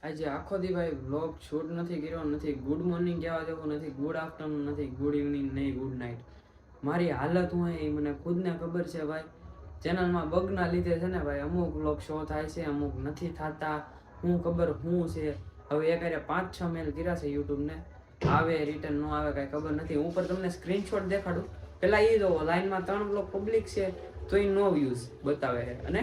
આજે આખો દી ભાઈ વ્લોગ શૂટ નથી કર્યો, નથી ગુડ મોર્નિંગ કહેવા જેવું, નથી ગુડ આફ્ટરનૂન, નથી ગુડ ઇવનિંગ, નહીં ગુડ નાઇટ. મારી હાલત હું એ મને ખુદને ખબર છે ભાઈ. ચેનલમાં બગના લીધે છે ને ભાઈ, અમુક વ્લોગ શો થાય છે, અમુક નથી થતા. હું ખબર શું છે હવે. એક 5-6 મેલ કર્યા છે યુટ્યુબને, આવે રિટર્ન ન આવે કાંઈ ખબર નથી. હું પર તમને સ્ક્રીનશોટ દેખાડું. પેલા એ જો લાઈનમાં 3 બ્લોક પબ્લિક છે તો એ નો વ્યૂઝ બતાવે છે અને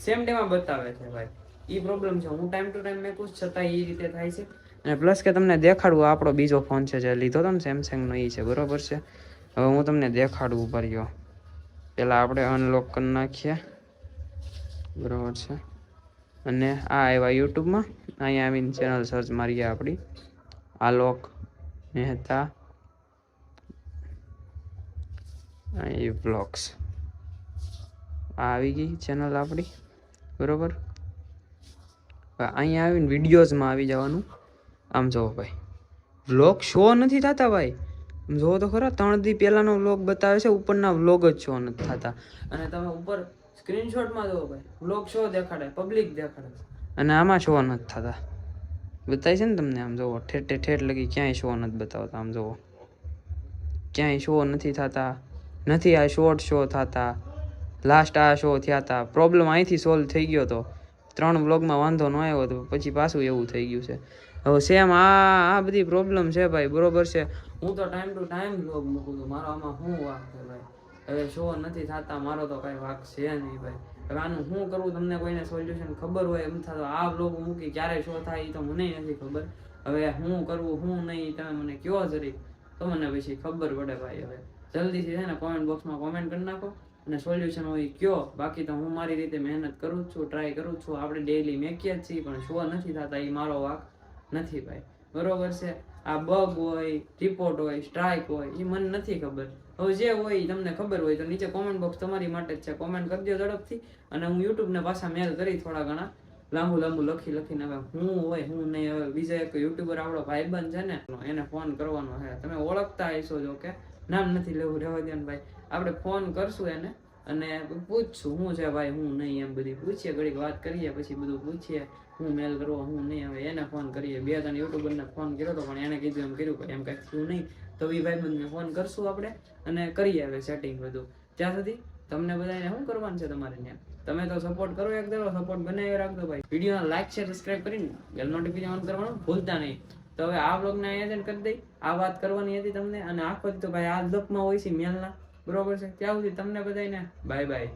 સેમ ડેમાં બતાવે છે ભાઈ. એ પ્રોબ્લેમ છે. હું ટાઈમ ટુ ટાઈમ મેકું છતાં એ રીતે થાય છે. અને પ્લસ કે તમને દેખાડવું, આપણો બીજો ફોન છે જે લીધો હતો ને સેમસંગનો, એ છે બરોબર છે. હવે હું તમને દેખાડું ઉપર ગયો. પહેલાં આપણે અનલોક કરી નાખીએ બરોબર છે. અને આ આવ્યા યુટ્યુબમાં, અહીંયા આવીને ચેનલ સર્ચ મારીએ આપણી આલોક મહેતા એ બ્લોગ્સ. આ આવી ગઈ ચેનલ આપણી બરોબર. અહીંયા આવીને વિડીયોઝમાં આવી જવાનું. આમ જુઓ ભાઈ, વ્લોગ શો નથી થતા ભાઈ. આમ જુઓ તો ખરા, 3 દી પહેલાંનો વ્લોગ બતાવે છે, ઉપરના વ્લોગ જ શો નથી થતા. અને તમે ઉપર સ્ક્રીનશોટમાં જુઓ ભાઈ, વ્લોગ શો દેખાડે, પબ્લિક દેખાડે, અને આમાં શો નથી થતા. બતાય છે ને તમને? આમ જુઓ, ઠેઠ લગી ક્યાંય શો નથી બતાવતા. આમ જુઓ, ક્યાંય શો નથી થતા, નથી આ શોર્ટ શો થતા. લાસ્ટ આ શો થયા હતા. પ્રોબ્લેમ અહીંથી સોલ્વ થઈ ગયો હતો. 3 બ્લોગમાં વાંધો ન આવ્યો હતો, પછી પાછું એવું થઈ ગયું છે. હવે સેમ આ બધી પ્રોબ્લેમ છે ભાઈ બરોબર છે. હું તો ટાઈમ ટુ ટાઈમ બ્લોગ મૂકું છું. મારો આમાં શું વાક છે ભાઈ? હવે શો નથી થતા, મારો તો કાંઈ વાક છે નહીં ભાઈ. હવે આનું શું કરવું? તમને કોઈને સોલ્યુશન ખબર હોય એમ થતો આ બ્લોગ મૂકી ક્યારે શો થાય એ તો મને નથી ખબર. હવે શું કરવું શું નહીં તમે મને કહો જરી, તો મને પછી ખબર પડે ભાઈ. હવે જલ્દીથી છે ને કોમેન્ટ બોક્સમાં કોમેન્ટ કરી નાખો અને સોલ્યુશન હોય કયો. બાકી તો હું મારી રીતે મહેનત કરું જ છું, ટ્રાય કરું છું. આપણે ડેઈલી મેકીએ જ છીએ, પણ શો નથી થતા એ મારો વાક નથી ભાઈ બરોબર છે. આ બગ હોય, રિપોર્ટ હોય, સ્ટ્રાઇક હોય, એ મને નથી ખબર. હવે જે હોય એ તમને ખબર હોય તો નીચે કોમેન્ટ બોક્સ તમારી માટે જ છે, કોમેન્ટ કરી દો ઝડપથી. અને હું યુટ્યુબને પાછા મેલ કરી થોડા ઘણા લાંબુ લખીને હવે હું હોય હું નહીં. હવે બીજા એક યુટ્યુબર આપણો ભાઈબંધ છે ને, એને ફોન કરવાનો છે. તમે ઓળખતા હશો, જો કે નામ નથી લેવું, રહેવા દે ને ભાઈ. આપણે ફોન કરશું એને અને પૂછશું શું છે ભાઈ હું નહીં, એમ બધી પૂછીએ, ઘડીક વાત કરીએ, પછી બધું પૂછીએ હું મેલ કરવો હું નહીં. હવે એને ફોન કરીએ. 2-3 યુટ્યુબરને ફોન કર્યો હતો પણ એને કીધું એમ કર્યું, એમ કંઈક થયું નહીં. તો એ ભાઈબંધને ફોન કરશું આપણે અને કરીએ હવે સેટિંગ બધું. ત્યાં સુધી તમને બધાને શું કરવાનું છે તમારે ત્યાં? તમે તો સપોર્ટ કરો, એક ધારો સપોર્ટ બનાવી રાખજો ભાઈ. વિડીયોને લાઈક શેર સબસ્ક્રાઈબ કરીને બેલ નોટિફિકેશન ઓન કરવાનું ભૂલતા નહીં. તો હવે આ બ્લોગને અહીંયા કરી દઈ. આ વાત કરવાની હતી તમને. અને આખો તો ભાઈ આ બ્લોગમાં હોય છે મેલના બરોબર છે. ત્યાં સુધી તમને બધાને બાય બાય.